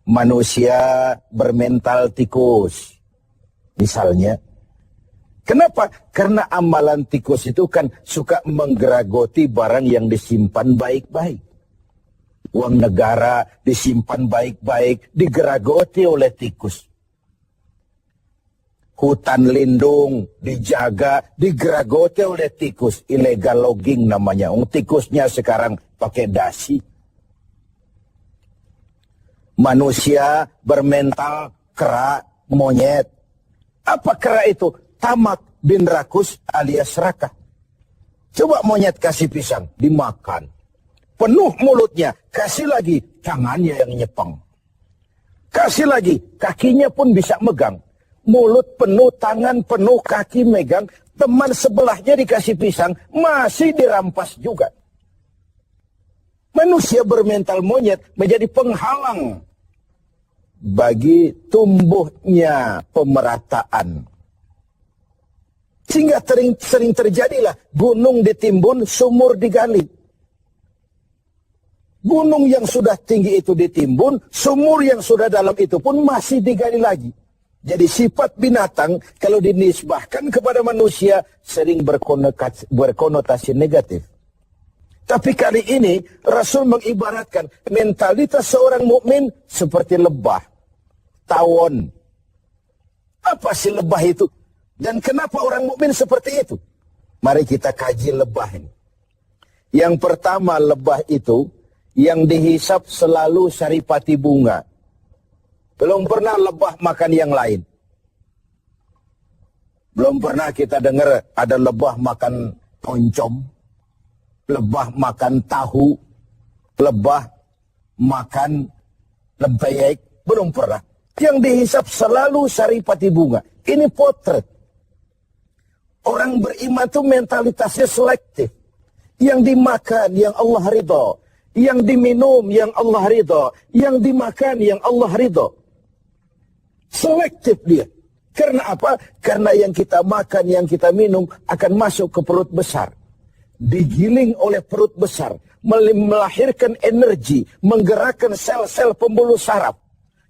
manusia bermental tikus. Misalnya, kenapa? Karena amalan tikus itu kan suka menggeragoti barang yang disimpan baik-baik. Uang negara disimpan baik-baik, digeragoti oleh tikus. Hutan lindung dijaga, digeragoti oleh tikus. Illegal logging namanya. Tikusnya sekarang pakai dasi. Manusia bermental kera monyet. Apa kera itu? Tamak bin rakus alias serakah. Coba monyet kasih pisang, dimakan. Penuh mulutnya, kasih lagi tangannya yang nyepeng. Kasih lagi, kakinya pun bisa megang. Mulut penuh, tangan penuh, kaki megang. Teman sebelahnya dikasih pisang, masih dirampas juga. Manusia bermental monyet menjadi penghalang bagi tumbuhnya pemerataan. Sehingga sering terjadilah gunung ditimbun, sumur digali. Gunung yang sudah tinggi itu ditimbun, sumur yang sudah dalam itu pun masih digali lagi. Jadi sifat binatang kalau dinisbahkan kepada manusia sering berkonotasi negatif. Tapi kali ini Rasul mengibaratkan mentalitas seorang mukmin seperti lebah, tawon. Apa sih lebah itu? Dan kenapa orang mukmin seperti itu? Mari kita kaji lebah ini. Yang pertama, lebah itu yang dihisap selalu saripati bunga. Belum pernah lebah makan yang lain. Belum pernah kita dengar ada lebah makan oncom, lebah makan tahu, lebah makan lempeyek. Belum pernah. Yang dihisap selalu saripati bunga. Ini potret. Orang beriman itu mentalitasnya selektif. Yang dimakan yang Allah ridha, yang diminum yang Allah ridha, yang dimakan yang Allah ridha. Selektif dia. Karena apa? Karena yang kita makan, yang kita minum akan masuk ke perut besar. Digiling oleh perut besar. Melahirkan energi. Menggerakkan sel-sel pembuluh saraf.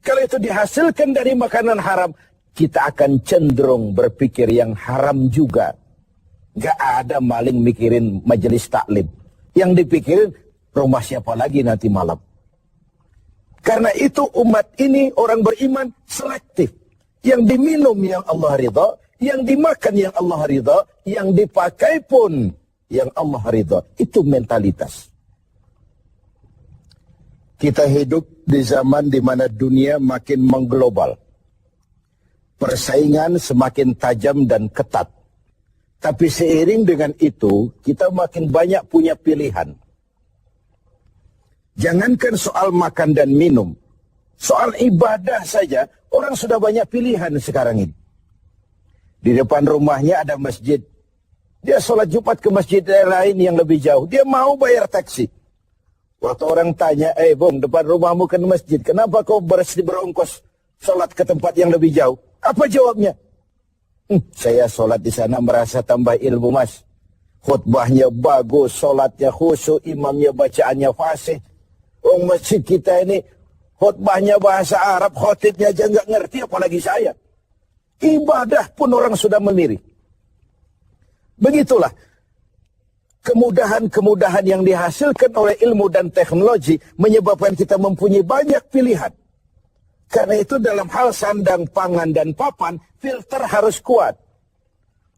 Kalau itu dihasilkan dari makanan haram, kita akan cenderung berpikir yang haram juga. Gak ada maling mikirin majelis taklim. Yang dipikirin rumah siapa lagi nanti malam. Karena itu umat ini orang beriman selektif. Yang diminum yang Allah ridha, yang dimakan yang Allah ridha, yang dipakai pun yang Allah ridha. Itu mentalitas. Kita hidup di zaman di mana dunia makin mengglobal. Persaingan semakin tajam dan ketat. Tapi seiring dengan itu, kita makin banyak punya pilihan. Jangankan soal makan dan minum. Soal ibadah saja, orang sudah banyak pilihan sekarang ini. Di depan rumahnya ada masjid. Dia sholat Jumat ke masjid lain yang lebih jauh. Dia mau bayar taksi. Waktu orang tanya, bung, depan rumahmu kan masjid. Kenapa kau berongkos sholat ke tempat yang lebih jauh? Apa jawabnya? Saya sholat di sana merasa tambah ilmu, mas. Khutbahnya bagus, sholatnya khusyuk, imamnya bacaannya fasih. Masjid kita ini khutbahnya bahasa Arab, khotibnya aja nggak ngerti, apalagi saya. Ibadah pun orang sudah memilih. Begitulah kemudahan-kemudahan yang dihasilkan oleh ilmu dan teknologi menyebabkan kita mempunyai banyak pilihan. Karena itu dalam hal sandang, pangan, dan papan, filter harus kuat.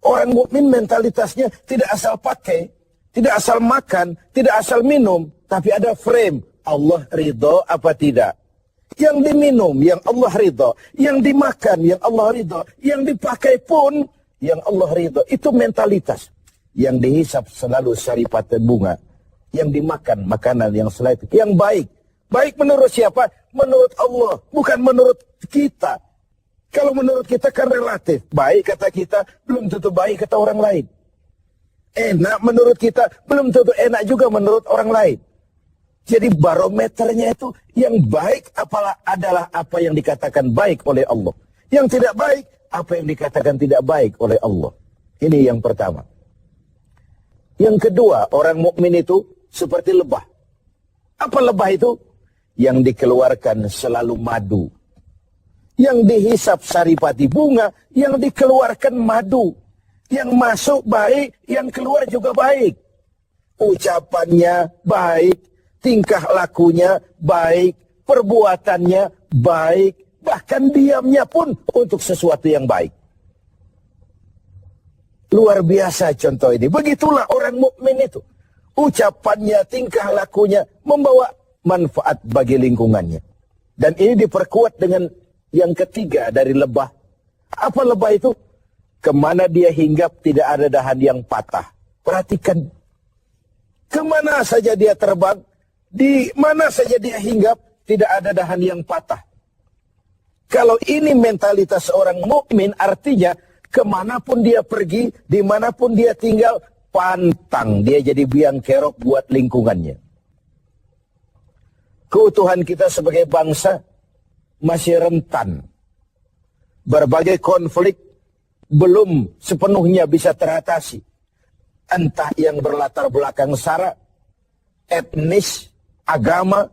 Orang mukmin mentalitasnya tidak asal pakai, tidak asal makan, tidak asal minum, tapi ada frame. Allah ridho apa tidak? Yang diminum, yang Allah ridho. Yang dimakan, yang Allah ridho. Yang dipakai pun, yang Allah ridho. Itu mentalitas. Yang dihisap selalu saripati bunga. Yang dimakan, makanan yang selektif. Yang baik. Baik menurut siapa? Menurut Allah, bukan menurut kita. Kalau menurut kita kan relatif. Baik kata kita, belum tentu baik kata orang lain. Enak menurut kita, belum tentu enak juga menurut orang lain. Jadi barometernya itu yang baik adalah apa yang dikatakan baik oleh Allah. Yang tidak baik, apa yang dikatakan tidak baik oleh Allah. Ini yang pertama. Yang kedua, orang mukmin itu seperti lebah. Apa lebah itu? yang dikeluarkan selalu madu. Yang dihisap saripati bunga, yang dikeluarkan madu. Yang masuk baik, yang keluar juga baik. Ucapannya baik, tingkah lakunya baik, perbuatannya baik, bahkan diamnya pun untuk sesuatu yang baik. Luar biasa contoh ini. Begitulah orang mukmin itu. Ucapannya, tingkah lakunya membawa manfaat bagi lingkungannya. Dan ini diperkuat dengan yang ketiga dari lebah. Apa lebah itu? Kemana dia hinggap tidak ada dahan yang patah. Perhatikan. Kemana saja dia terbang, di mana saja dia hinggap, tidak ada dahan yang patah. Kalau ini mentalitas orang mukmin, artinya kemanapun dia pergi, dimanapun dia tinggal, pantang dia jadi biang kerok buat lingkungannya. Keutuhan kita sebagai bangsa masih rentan. Berbagai konflik belum sepenuhnya bisa teratasi. Entah yang berlatar belakang sara, etnis, agama,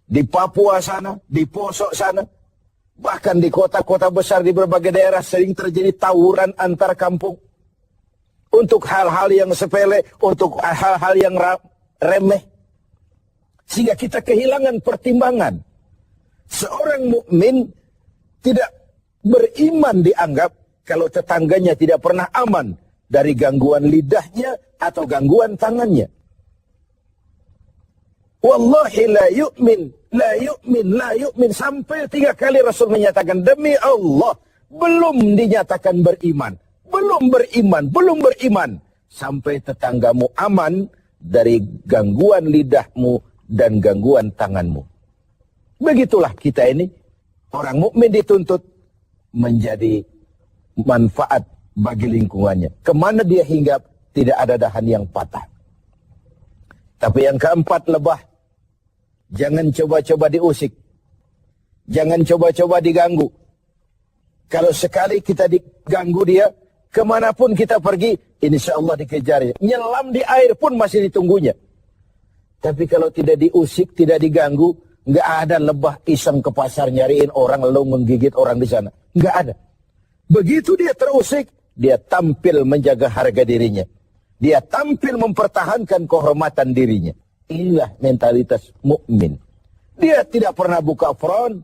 di Papua sana, di Poso sana, bahkan di kota-kota besar di berbagai daerah sering terjadi tawuran antar kampung. Untuk hal-hal yang sepele, untuk hal-hal yang remeh. Sehingga kita kehilangan pertimbangan. Seorang mukmin tidak beriman dianggap kalau tetangganya tidak pernah aman dari gangguan lidahnya atau gangguan tangannya. Wallahi la yu'min, la yu'min, la yu'min. Sampai 3 kali Rasul menyatakan, demi Allah, belum dinyatakan beriman. Belum beriman, belum beriman. Sampai tetanggamu aman dari gangguan lidahmu dan gangguan tanganmu. Begitulah kita ini. Orang mukmin dituntut menjadi manfaat bagi lingkungannya. Kemana dia hinggap, tidak ada dahan yang patah. Tapi yang keempat, lebah. Jangan coba-coba diusik. Jangan coba-coba diganggu. Kalau sekali kita diganggu dia, kemanapun kita pergi, insya Allah dikejarnya. Nyelam di air pun masih ditunggunya. Tapi kalau tidak diusik, tidak diganggu, nggak ada lebah iseng ke pasar nyariin orang lalu menggigit orang di sana. Nggak ada. Begitu dia terusik, dia tampil menjaga harga dirinya. Dia tampil mempertahankan kehormatan dirinya. Inilah mentalitas mukmin. Dia tidak pernah buka front,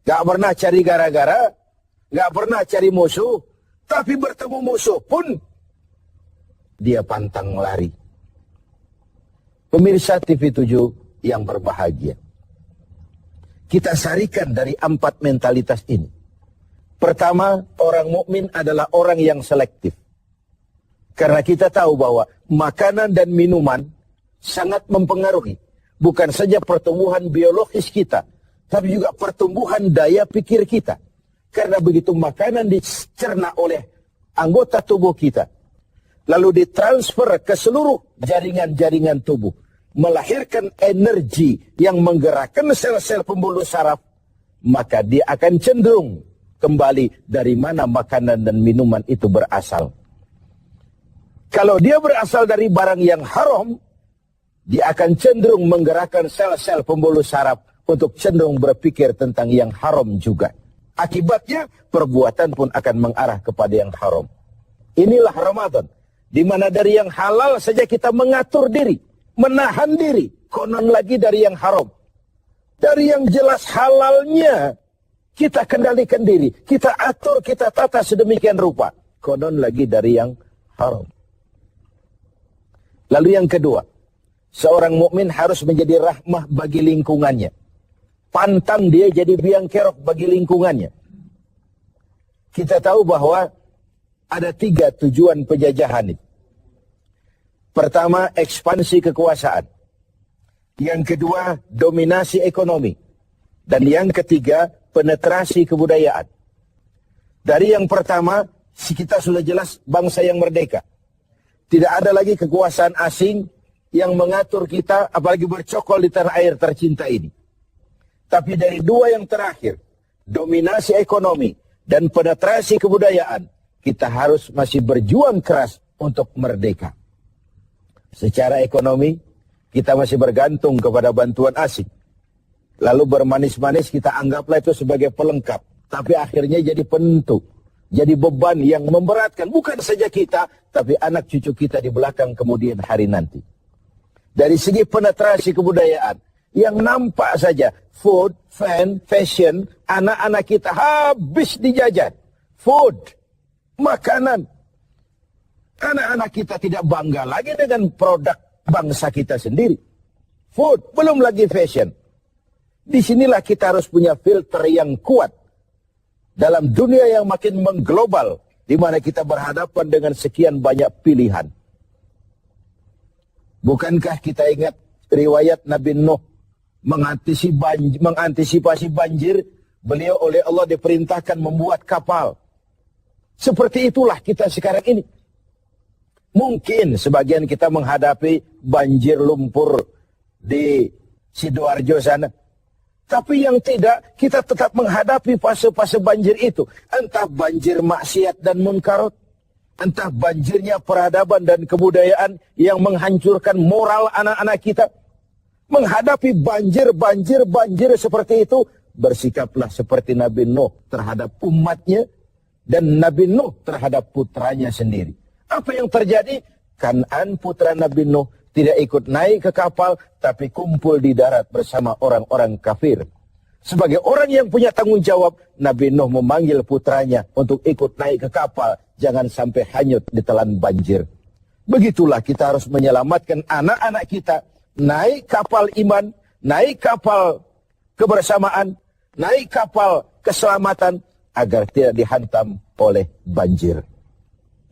nggak pernah cari gara-gara, nggak pernah cari musuh. Tapi bertemu musuh pun dia pantang lari. Pemirsa TV 7 yang berbahagia. Kita sarikan dari 4 mentalitas ini. Pertama, orang mukmin adalah orang yang selektif. Karena kita tahu bahwa makanan dan minuman sangat mempengaruhi. Bukan saja pertumbuhan biologis kita, tapi juga pertumbuhan daya pikir kita. Karena begitu makanan dicerna oleh anggota tubuh kita, lalu ditransfer ke seluruh jaringan-jaringan tubuh, melahirkan energi yang menggerakkan sel-sel pembuluh saraf, maka dia akan cenderung kembali dari mana makanan dan minuman itu berasal. Kalau dia berasal dari barang yang haram, dia akan cenderung menggerakkan sel-sel pembuluh saraf untuk cenderung berpikir tentang yang haram juga. Akibatnya, perbuatan pun akan mengarah kepada yang haram. Inilah Ramadan, di mana dari yang halal saja kita mengatur diri, menahan diri, konon lagi dari yang haram. Dari yang jelas halalnya, kita kendalikan diri, kita atur, kita tata sedemikian rupa, konon lagi dari yang haram. Lalu yang kedua, seorang mukmin harus menjadi rahmah bagi lingkungannya. Pantang dia jadi biang kerok bagi lingkungannya. Kita tahu bahwa ada 3 tujuan penjajahan ini. Pertama, ekspansi kekuasaan. Yang kedua, dominasi ekonomi. Dan yang ketiga, penetrasi kebudayaan. Dari yang pertama, kita sudah jelas bangsa yang merdeka. Tidak ada lagi kekuasaan asing yang mengatur kita, apalagi bercokol di tanah air tercinta ini. Tapi dari 2 yang terakhir, dominasi ekonomi dan penetrasi kebudayaan, kita harus masih berjuang keras untuk merdeka. Secara ekonomi, kita masih bergantung kepada bantuan asing. Lalu bermanis-manis kita anggaplah itu sebagai pelengkap. Tapi akhirnya jadi penentu. Jadi beban yang memberatkan. Bukan saja kita, tapi anak cucu kita di belakang kemudian hari nanti. Dari segi penetrasi kebudayaan, yang nampak saja, food, fan, fashion, anak-anak kita habis dijajan. Food, makanan. Anak-anak kita tidak bangga lagi dengan produk bangsa kita sendiri. Food, belum lagi fashion. Disinilah kita harus punya filter yang kuat. Dalam dunia yang makin mengglobal, di mana kita berhadapan dengan sekian banyak pilihan. Bukankah kita ingat riwayat Nabi Nuh mengantisipasi banjir? Beliau oleh Allah diperintahkan membuat kapal. Seperti itulah kita sekarang ini. Mungkin sebagian kita menghadapi banjir lumpur di Sidoarjo sana. Tapi yang tidak, kita tetap menghadapi fase-fase banjir itu. Entah banjir maksiat dan munkarat, entah banjirnya peradaban dan kebudayaan yang menghancurkan moral anak-anak kita. Menghadapi banjir seperti itu, bersikaplah seperti Nabi Nuh terhadap umatnya dan Nabi Nuh terhadap putranya sendiri. Apa yang terjadi? Kan'an putra Nabi Nuh tidak ikut naik ke kapal, tapi kumpul di darat bersama orang-orang kafir. Sebagai orang yang punya tanggung jawab, Nabi Nuh memanggil putranya untuk ikut naik ke kapal. Jangan sampai hanyut ditelan banjir. Begitulah kita harus menyelamatkan anak-anak kita. Naik kapal iman, naik kapal kebersamaan, naik kapal keselamatan, agar tidak dihantam oleh banjir.